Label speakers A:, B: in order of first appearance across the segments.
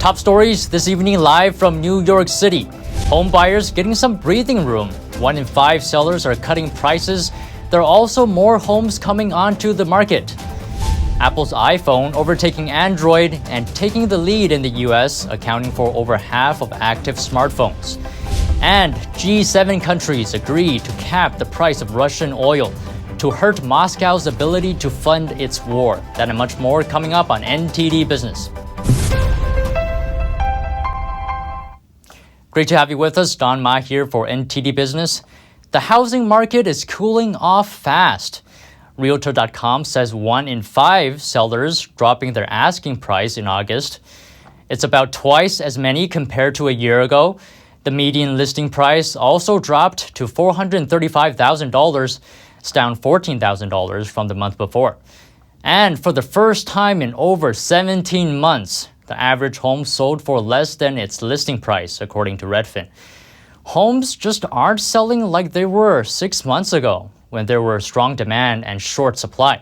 A: Top stories this evening live from New York City. Home buyers getting some breathing room. 1 in 5 sellers are cutting prices. There are also more homes coming onto the market. Apple's iPhone overtaking Android and taking the lead in the US, accounting for over half of active smartphones. And G7 countries agree to cap the price of Russian oil to hurt Moscow's ability to fund its war. That and much more coming up on NTD Business. Great to have you with us. Don Ma here for NTD Business. The housing market is cooling off fast. Realtor.com says 1 in 5 sellers dropping their asking price in August. It's about twice as many compared to a year ago. The median listing price also dropped to $435,000. It's down $14,000 from the month before. And for the first time in over 17 months, the average home sold for less than its listing price, according to Redfin. Homes just aren't selling like they were 6 months ago, when there were strong demand and short supply.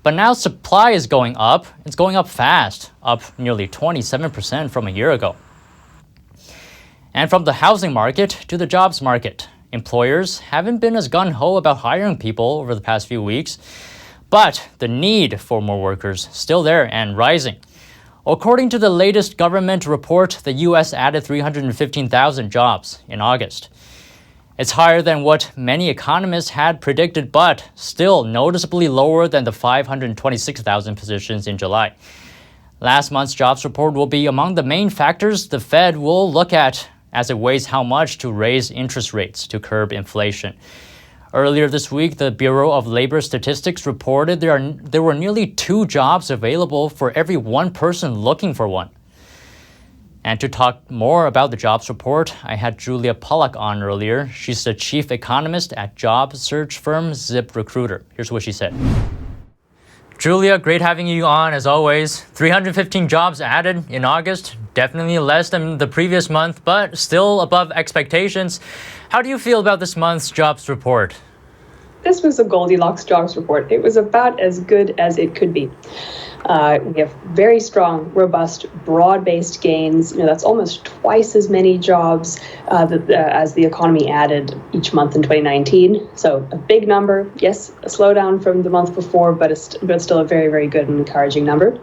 A: But now supply is going up. It's going up fast, up nearly 27% from a year ago. And from the housing market to the jobs market, employers haven't been as gung-ho about hiring people over the past few weeks, but the need for more workers still there and rising. According to the latest government report, the U.S. added 315,000 jobs in August. It's higher than what many economists had predicted, but still noticeably lower than the 526,000 positions in July. Last month's jobs report will be among the main factors the Fed will look at as it weighs how much to raise interest rates to curb inflation. Earlier this week, the Bureau of Labor Statistics reported there were nearly 2 jobs available for every 1 person looking for one. And to talk more about the jobs report, I had Julia Pollack on earlier. She's the chief economist at job search firm ZipRecruiter. Here's what she said. Julia, great having you on as always. 315 jobs added in August, definitely less than the previous month, but still above expectations. How do you feel about this month's jobs report?
B: This was a Goldilocks jobs report. It was about as good as it could be. We have very strong, robust, broad-based gains. That's almost twice as many jobs as the economy added each month in 2019. So a big number. Yes, a slowdown from the month before, but still a very, very good and encouraging number.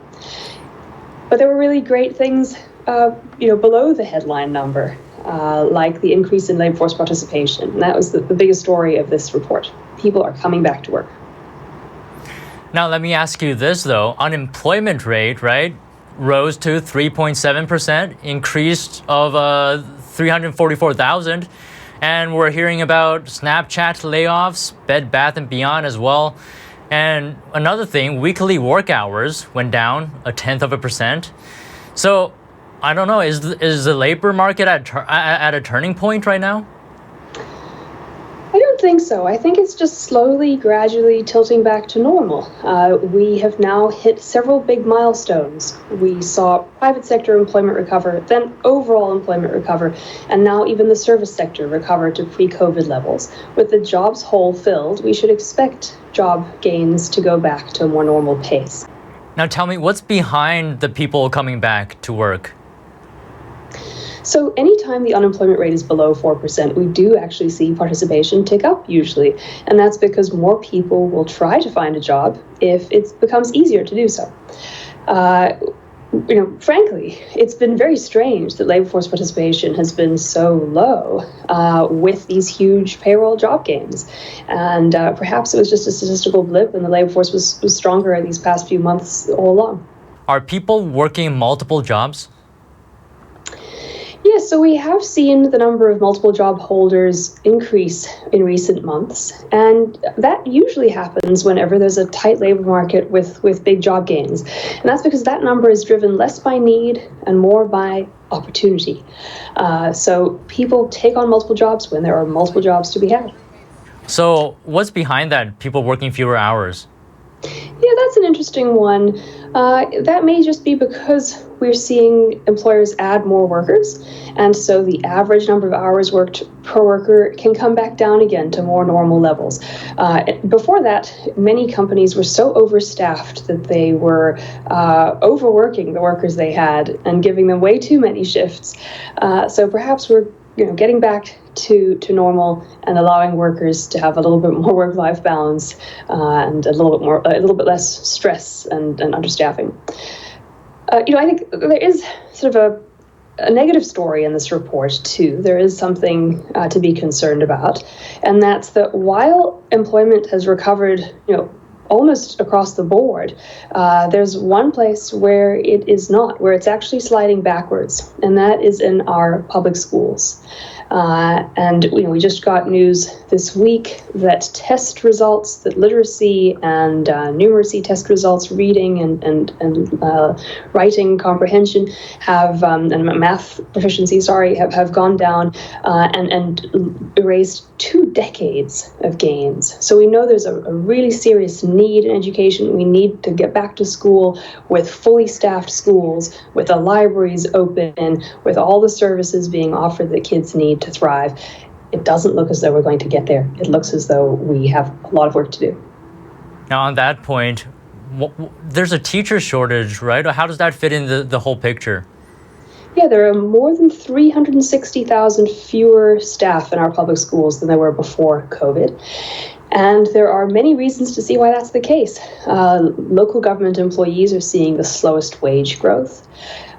B: But there were really great things, below the headline number, like the increase in labor force participation. And that was the biggest story of this report. People are coming back to work.
A: Now, let me ask you this, though. Unemployment rate, right, rose to 3.7%, increased of 344,000. And we're hearing about Snapchat layoffs, Bed Bath & Beyond as well. And another thing, weekly work hours went down 0.1%. So, I don't know, is the labor market at a turning point right now?
B: I don't think so. I think it's just slowly, gradually tilting back to normal. We have now hit several big milestones. We saw private sector employment recover, then overall employment recover, and now even the service sector recover to pre-COVID levels. With the jobs hole filled, we should expect job gains to go back to a more normal pace.
A: Now tell me, what's behind the people coming back to work?
B: So anytime the unemployment rate is below 4%, we do actually see participation tick up usually. And that's because more people will try to find a job if it becomes easier to do so. Frankly, it's been very strange that labor force participation has been so low with these huge payroll job gains. And perhaps it was just a statistical blip and the labor force was stronger these past few months all along.
A: Are people working multiple jobs?
B: Yes, so we have seen the number of multiple job holders increase in recent months, and that usually happens whenever there's a tight labor market with big job gains. And that's because that number is driven less by need and more by opportunity. So people take on multiple jobs when there are multiple jobs to be had.
A: So what's behind that, people working fewer hours?
B: Yeah, that's an interesting one. That may just be because we're seeing employers add more workers, and so the average number of hours worked per worker can come back down again to more normal levels. Before that, many companies were so overstaffed that they were overworking the workers they had and giving them way too many shifts. So perhaps we're getting back to normal and allowing workers to have a little bit more work-life balance and a little bit less stress and understaffing. I think there is sort of a negative story in this report too. There is something to be concerned about, and that's that while employment has recovered, almost across the board, there's one place where it is not, where it's actually sliding backwards, and that is in our public schools. And we just got news this week that test results, that literacy and numeracy test results, reading and writing comprehension and math proficiency, have gone down and erased 2 decades of gains. So we know there's a really serious need in education. We need to get back to school with fully staffed schools, with the libraries open, with all the services being offered that kids need to thrive. It doesn't look as though we're going to get there. It looks as though we have a lot of work to do.
A: Now, on that point, there's a teacher shortage, right? How does that fit in the whole picture?
B: Yeah, there are more than 360,000 fewer staff in our public schools than there were before COVID. And there are many reasons to see why that's the case. Local government employees are seeing the slowest wage growth.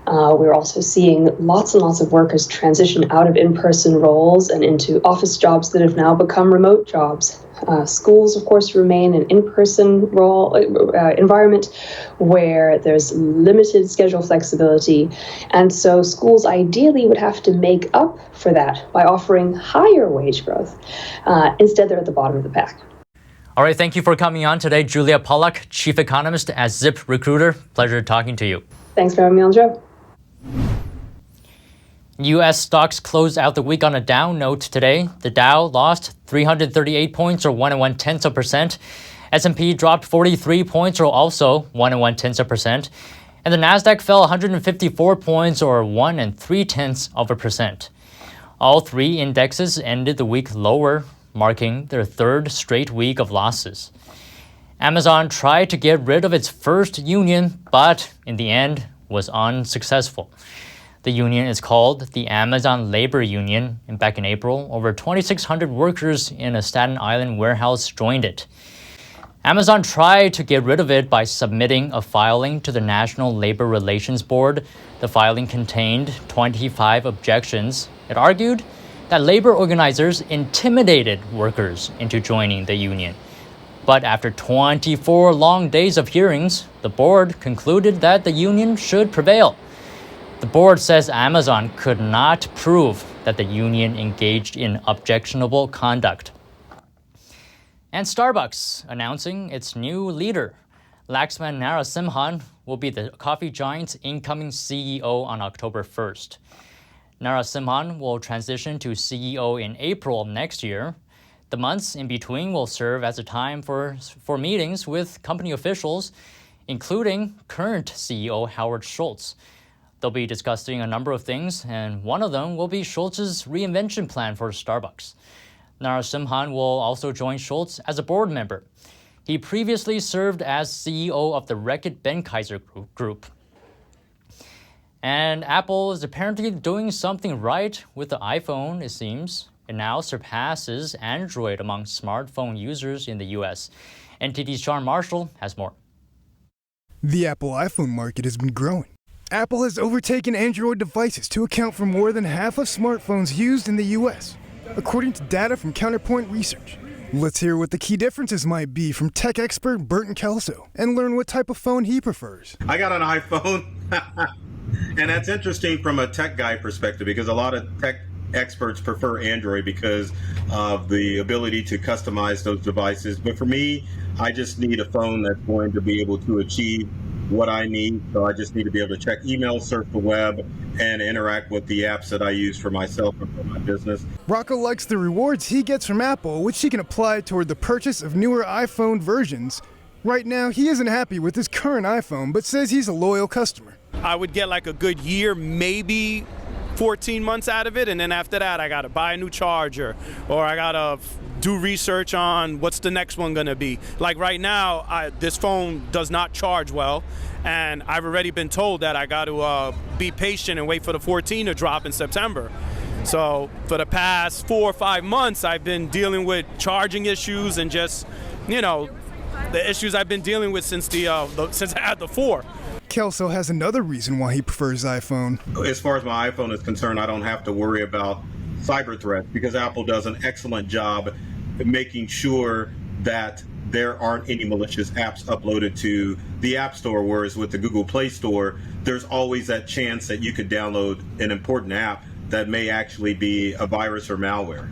B: We're also seeing lots and lots of workers transition out of in-person roles and into office jobs that have now become remote jobs. Schools, of course, remain an in-person environment where there's limited schedule flexibility. And so schools ideally would have to make up for that by offering higher wage growth. Instead, they're at the bottom of the pack.
A: All right, thank you for coming on today, Julia Pollack, Chief Economist at ZipRecruiter. Pleasure talking to you. Thanks
B: for having me on the show.
A: U.S. stocks closed out the week on a down note today. The Dow lost 338 points, or 1 1/10%. S&P dropped 43 points, or also 1 1/10%. And the Nasdaq fell 154 points, or 1 3/10%. All 3 indexes ended the week lower, marking their 3rd straight week of losses. Amazon tried to get rid of its first union, but in the end was unsuccessful. The union is called the Amazon Labor Union, and back in April, over 2,600 workers in a Staten Island warehouse joined it. Amazon tried to get rid of it by submitting a filing to the National Labor Relations Board. The filing contained 25 objections. It argued that labor organizers intimidated workers into joining the union. But after 24 long days of hearings, the board concluded that the union should prevail. The board says Amazon could not prove that the union engaged in objectionable conduct. And Starbucks announcing its new leader. Laxman Narasimhan will be the coffee giant's incoming CEO on October 1st. Narasimhan will transition to CEO in April of next year. The months in between will serve as a time for meetings with company officials, including current CEO Howard Schultz. They'll be discussing a number of things, and one of them will be Schultz's reinvention plan for Starbucks. Narasimhan will also join Schultz as a board member. He previously served as CEO of the Reckitt Benckiser Group. And Apple is apparently doing something right with the iPhone, it seems. It now surpasses Android among smartphone users in the U.S. NTD's Sean Marshall has more.
C: The Apple iPhone market has been growing. Apple has overtaken Android devices to account for more than half of smartphones used in the U.S., according to data from Counterpoint Research. Let's hear what the key differences might be from tech expert Burton Kelso and learn what type of phone he prefers.
D: I got an iPhone, and that's interesting from a tech guy perspective because a lot of tech experts prefer Android because of the ability to customize those devices. But for me, I just need a phone that's going to be able to achieve what I need. So I just need to be able to check email, surf the web, and interact with the apps that I use for myself and for my business.
C: Rocco likes the rewards he gets from Apple, which he can apply toward the purchase of newer iPhone versions Right now, he isn't happy with his current iPhone, but says he's a loyal customer.
E: I would get like a good year, maybe 14 months out of it, and then after that I gotta buy a new charger, or I gotta do research on what's the next one gonna be. Like right now, this phone does not charge well, and I've already been told that I gotta be patient and wait for the 14 to drop in September. So for the past 4 or 5 months, I've been dealing with charging issues and just, the issues I've been dealing with since since I had the 4.
C: Kelso has another reason why he prefers iPhone.
D: As far as my iPhone is concerned, I don't have to worry about cyber threats because Apple does an excellent job making sure that there aren't any malicious apps uploaded to the App Store, whereas with the Google Play Store, there's always that chance that you could download an important app that may actually be a virus or malware.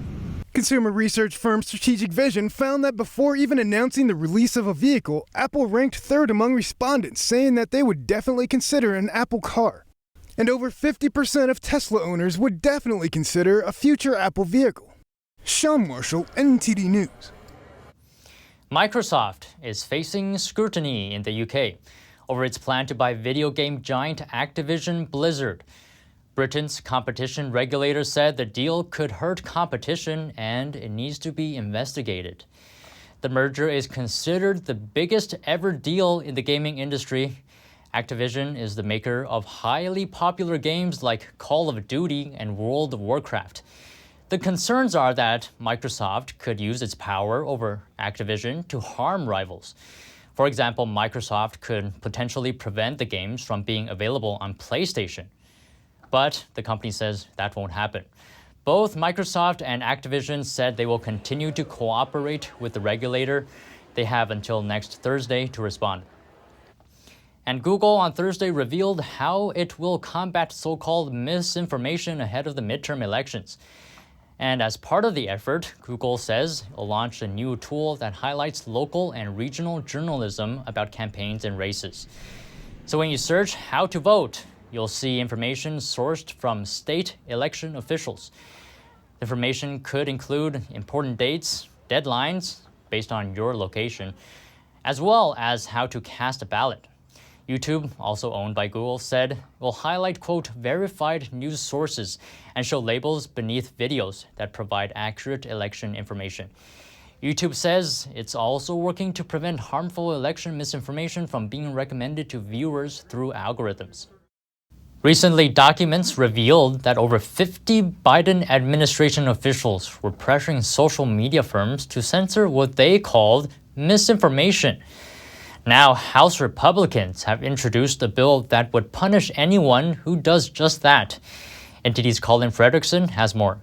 C: Consumer research firm Strategic Vision found that before even announcing the release of a vehicle, Apple ranked third among respondents, saying that they would definitely consider an Apple car. And over 50% of Tesla owners would definitely consider a future Apple vehicle. Sean Marshall, NTD News.
A: Microsoft is facing scrutiny in the UK over its plan to buy video game giant Activision Blizzard. Britain's competition regulator said the deal could hurt competition and it needs to be investigated. The merger is considered the biggest ever deal in the gaming industry. Activision is the maker of highly popular games like Call of Duty and World of Warcraft. The concerns are that Microsoft could use its power over Activision to harm rivals. For example, Microsoft could potentially prevent the games from being available on PlayStation. But the company says that won't happen. Both Microsoft and Activision said they will continue to cooperate with the regulator. They have until next Thursday to respond. And Google on Thursday revealed how it will combat so-called misinformation ahead of the midterm elections. And as part of the effort, Google says it'll launch a new tool that highlights local and regional journalism about campaigns and races. So when you search how to vote, you'll see information sourced from state election officials. Information could include important dates, deadlines based on your location, as well as how to cast a ballot. YouTube, also owned by Google, said will highlight, quote, verified news sources and show labels beneath videos that provide accurate election information. YouTube says it's also working to prevent harmful election misinformation from being recommended to viewers through algorithms. Recently, documents revealed that over 50 Biden administration officials were pressuring social media firms to censor what they called misinformation. Now, House Republicans have introduced a bill that would punish anyone who does just that. NTD's Colin Fredrickson has more.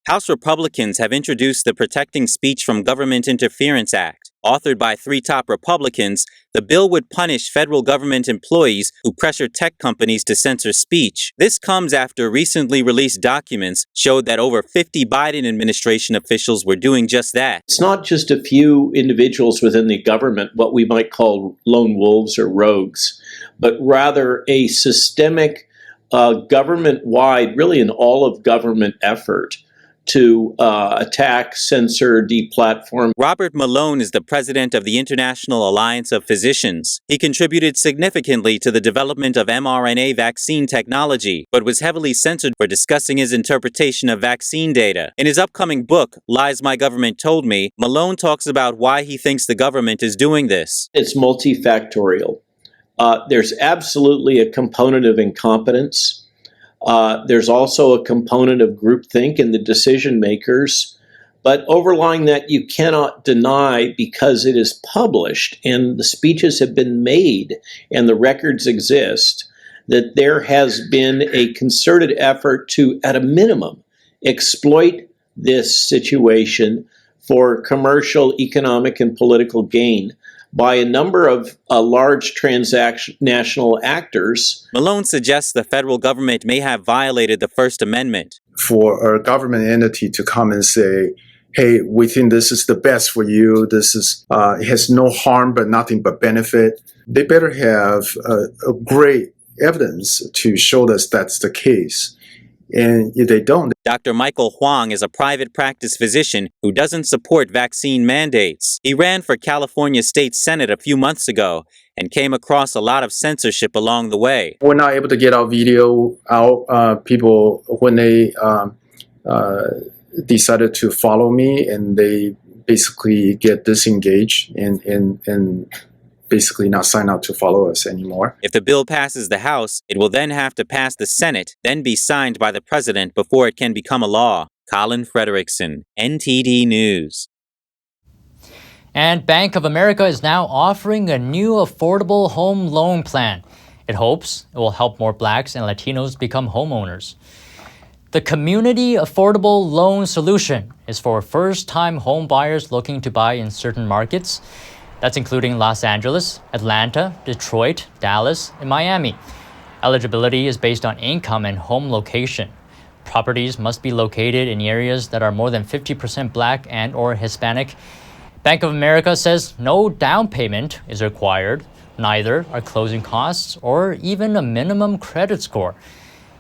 F: House Republicans have introduced the Protecting Speech from Government Interference Act. Authored by 3 top Republicans, the bill would punish federal government employees who pressure tech companies to censor speech. This comes after recently released documents showed that over 50 Biden administration officials were doing just that.
G: It's not just a few individuals within the government, what we might call lone wolves or rogues, but rather a systemic, government-wide, really an all-of-government effort to attack, censor, deplatform.
F: Robert Malone is the president of the International Alliance of Physicians. He contributed significantly to the development of mRNA vaccine technology, but was heavily censored for discussing his interpretation of vaccine data. In his upcoming book, Lies My Government Told Me, Malone talks about why he thinks the government is doing this.
G: It's multifactorial. There's absolutely a component of incompetence. There's also a component of groupthink in the decision makers, but overlying that you cannot deny, because it is published and the speeches have been made and the records exist, that there has been a concerted effort to, at a minimum, exploit this situation for commercial, economic, and political gain by a number of large transnational actors.
F: Malone suggests the federal government may have violated the First Amendment.
H: For a government entity to come and say, hey, we think this is the best for you, this is it has no harm but nothing but benefit, they better have a great evidence to show us that's the case. And if they don't,
F: Dr. Michael Huang is a private practice physician who doesn't support vaccine mandates. He ran for California State Senate a few months ago and came across a lot of censorship along the way.
H: we're not able to get our video out. People, when they decided to follow me, and they basically get disengaged and basically not sign up to follow us anymore.
F: If the bill passes the House, it will then have to pass the Senate, then be signed by the president before it can become a law. Colin Frederickson, NTD News.
A: And Bank of America is now offering a new affordable home loan plan. It hopes it will help more Blacks and Latinos become homeowners. The Community Affordable Loan Solution is for first-time home buyers looking to buy in certain markets. That's including Los Angeles, Atlanta, Detroit, Dallas, and Miami. Eligibility is based on income and home location. Properties must be located in areas that are more than 50% Black and or Hispanic. Bank of America says no down payment is required, neither are closing costs or even a minimum credit score.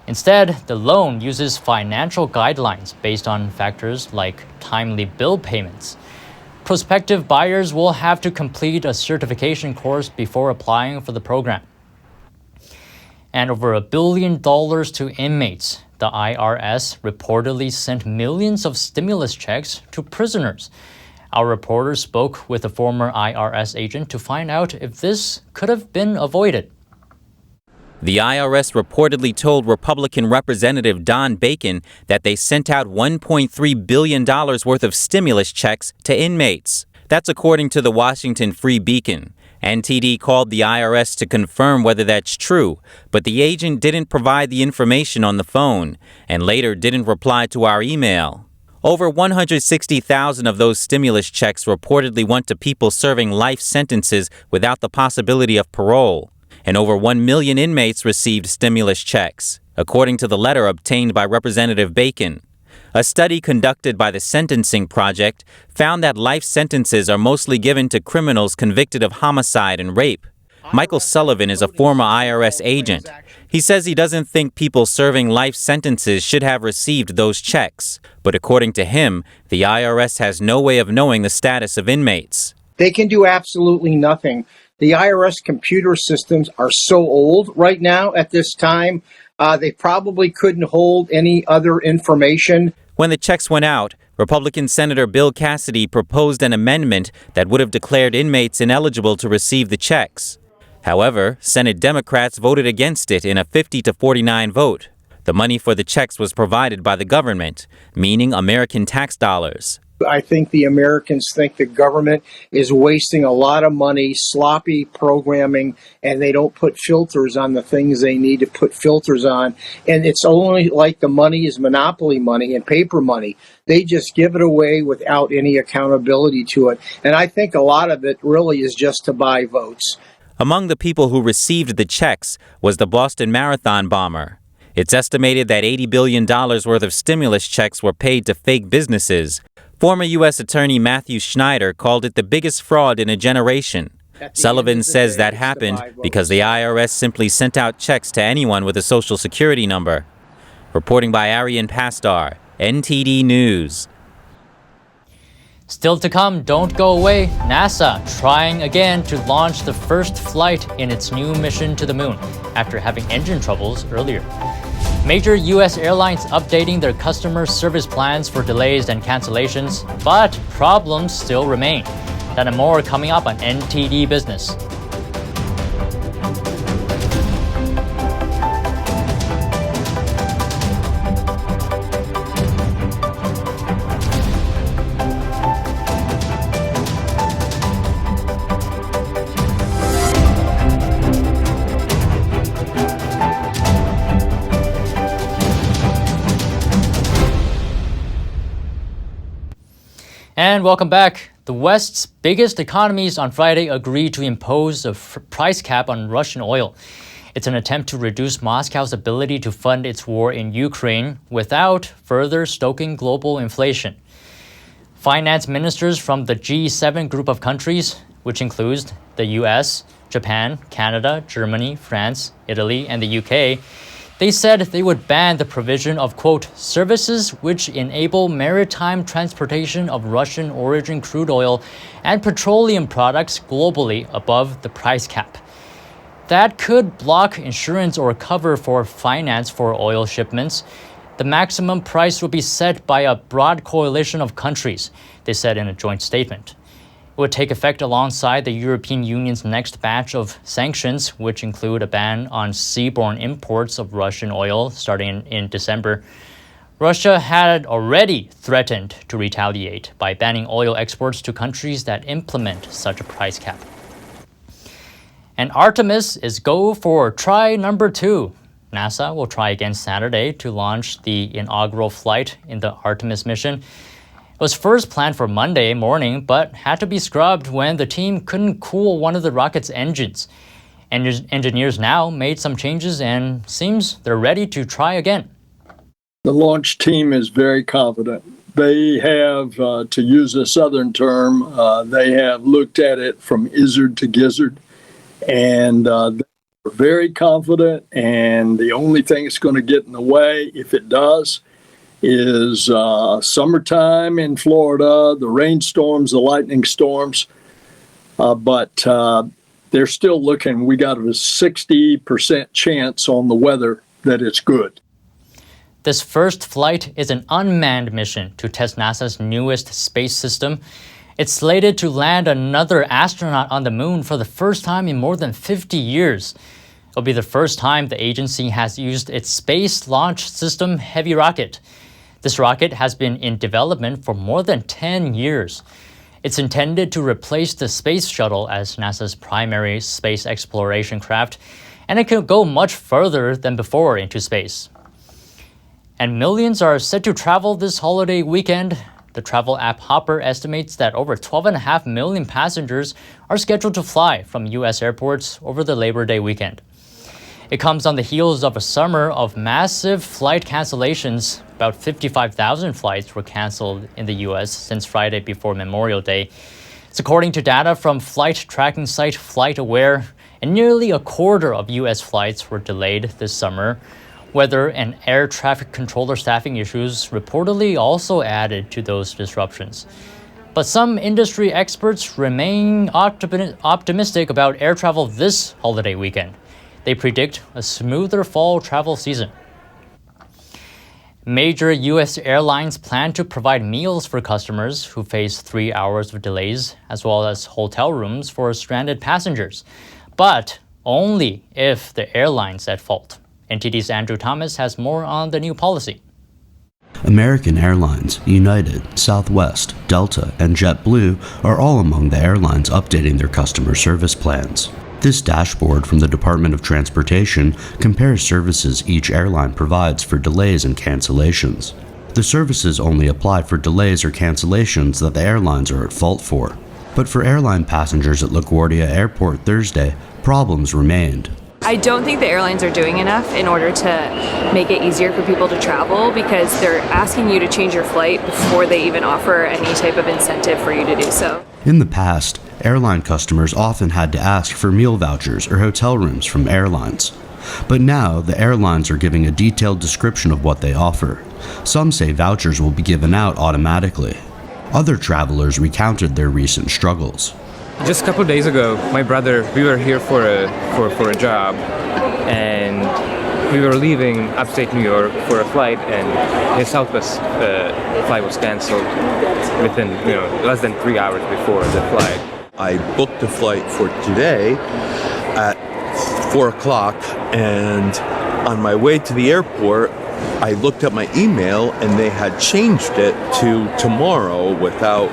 A: Instead, the loan uses financial guidelines based on factors like timely bill payments. Prospective buyers will have to complete a certification course before applying for the program. And over $1 billion to inmates. The IRS reportedly sent millions of stimulus checks to prisoners. Our reporter spoke with a former IRS agent to find out if this could have been avoided.
F: The IRS reportedly told Republican Representative Don Bacon that they sent out $1.3 billion worth of stimulus checks to inmates. That's according to the Washington Free Beacon. NTD called the IRS to confirm whether that's true, but the agent didn't provide the information on the phone and later didn't reply to our email. Over 160,000 of those stimulus checks reportedly went to people serving life sentences without the possibility of parole. And over 1 million inmates received stimulus checks, according to the letter obtained by Representative Bacon. A study conducted by the Sentencing Project found that life sentences are mostly given to criminals convicted of homicide and rape. Michael Sullivan is a former IRS agent. He says he doesn't think people serving life sentences should have received those checks. But according to him, the IRS has no way of knowing the status of inmates.
I: They can do absolutely nothing. The IRS computer systems are so old right now at this time, they probably couldn't hold any other information.
F: When the checks went out, Republican Senator Bill Cassidy proposed an amendment that would have declared inmates ineligible to receive the checks. However, Senate Democrats voted against it in a 50-49 vote. The money for the checks was provided by the government, meaning American tax dollars.
I: I think the Americans think the government is wasting a lot of money, sloppy programming, and they don't put filters on the things they need to put filters on. And it's only like the money is monopoly money and paper money. They just give it away without any accountability to it. And I think a lot of it really is just to buy votes.
F: Among the people who received the checks was the Boston Marathon bomber. It's estimated that $80 billion worth of stimulus checks were paid to fake businesses. Former U.S. Attorney Matthew Schneider called it the biggest fraud in a generation. Sullivan says that happened because the IRS simply sent out checks to anyone with a Social Security number. Reporting by Arian Pastar, NTD News.
A: Still to come, don't go away. NASA trying again to launch the first flight in its new mission to the moon after having engine troubles earlier. Major U.S. airlines updating their customer service plans for delays and cancellations, but problems still remain. That and more coming up on NTD Business. And welcome back. The West's biggest economies on Friday agreed to impose a price cap on Russian oil. It's an attempt to reduce Moscow's ability to fund its war in Ukraine without further stoking global inflation. Finance ministers from the G7 group of countries, which includes the US, Japan, Canada, Germany, France, Italy, and the UK, They said they would ban the provision of, quote, services which enable maritime transportation of Russian origin crude oil and petroleum products globally above the price cap. That could block insurance or cover for finance for oil shipments. The maximum price will be set by a broad coalition of countries, they said in a joint statement. It would take effect alongside the European Union's next batch of sanctions, which include a ban on seaborne imports of Russian oil starting in December. Russia had already threatened to retaliate by banning oil exports to countries that implement such a price cap. And Artemis is go for try number 2. NASA will try again Saturday to launch the inaugural flight in the Artemis mission. It was first planned for Monday morning, but had to be scrubbed when the team couldn't cool one of the rocket's engines. Engineers now made some changes and seems they're ready to try again.
J: The launch team is very confident. They have, to use a Southern term, they have looked at it from izzard to gizzard, and they're very confident, and the only thing that's going to get in the way, if it does, is summertime in Florida, the rainstorms, the lightning storms, but they're still looking. We got a 60% chance on the weather that it's good.
A: This first flight is an unmanned mission to test NASA's newest space system. It's slated to land another astronaut on the moon for the first time in more than 50 years. It'll be the first time the agency has used its Space Launch System Heavy rocket. This rocket has been in development for more than 10 years. It's intended to replace the Space Shuttle as NASA's primary space exploration craft, and it can go much further than before into space. And millions are set to travel this holiday weekend. The travel app Hopper estimates that over 12.5 million passengers are scheduled to fly from U.S. airports over the Labor Day weekend. It comes on the heels of a summer of massive flight cancellations. About 55,000 flights were canceled in the U.S. since Friday before Memorial Day. It's according to data from flight tracking site FlightAware, and nearly a quarter of U.S. flights were delayed this summer. Weather and air traffic controller staffing issues reportedly also added to those disruptions. But some industry experts remain optimistic about air travel this holiday weekend. They predict a smoother fall travel season. Major U.S. airlines plan to provide meals for customers who face 3 hours of delays, as well as hotel rooms for stranded passengers, but only if the airline's at fault. NTD's Andrew Thomas has more on the new policy.
K: American Airlines, United, Southwest, Delta, and JetBlue are all among the airlines updating their customer service plans. This dashboard from the Department of Transportation compares services each airline provides for delays and cancellations. The services only apply for delays or cancellations that the airlines are at fault for. But for airline passengers at LaGuardia Airport Thursday, problems remained.
L: I don't think the airlines are doing enough in order to make it easier for people to travel, because they're asking you to change your flight before they even offer any type of incentive for you to do so.
K: In the past, airline customers often had to ask for meal vouchers or hotel rooms from airlines. But now, the airlines are giving a detailed description of what they offer. Some say vouchers will be given out automatically. Other travelers recounted their recent struggles.
M: Just a couple of days ago, my brother, we were here for a job, and we were leaving upstate New York for a flight, and his Southwest flight was canceled within less than 3 hours before the flight.
N: I booked a flight for today at 4 o'clock, and on my way to the airport, I looked at my email, and they had changed it to tomorrow without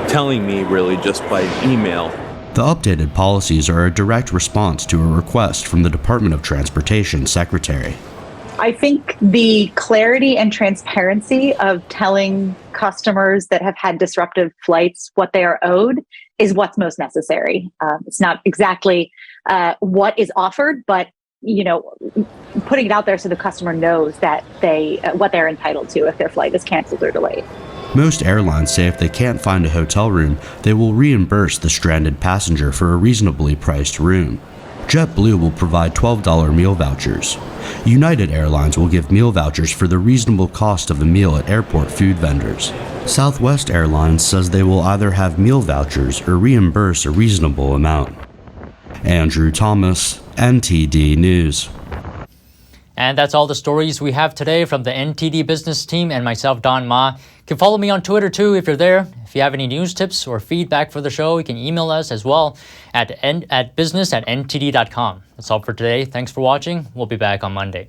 N: telling me, really, just by email.
K: The updated policies are a direct response to a request from the Department of Transportation Secretary.
O: I think the clarity and transparency of telling customers that have had disruptive flights what they are owed is what's most necessary. It's not exactly what is offered, but putting it out there so the customer knows that what they're entitled to if their flight is canceled or delayed.
K: Most airlines say if they can't find a hotel room, they will reimburse the stranded passenger for a reasonably priced room. JetBlue will provide $12 meal vouchers. United Airlines will give meal vouchers for the reasonable cost of a meal at airport food vendors. Southwest Airlines says they will either have meal vouchers or reimburse a reasonable amount. Andrew Thomas, NTD News.
A: And that's all the stories we have today from the NTD Business team and myself, Don Ma. You can follow me on Twitter too if you're there. If you have any news tips or feedback for the show, you can email us as well at business@ntd.com. That's all for today. Thanks for watching. We'll be back on Monday.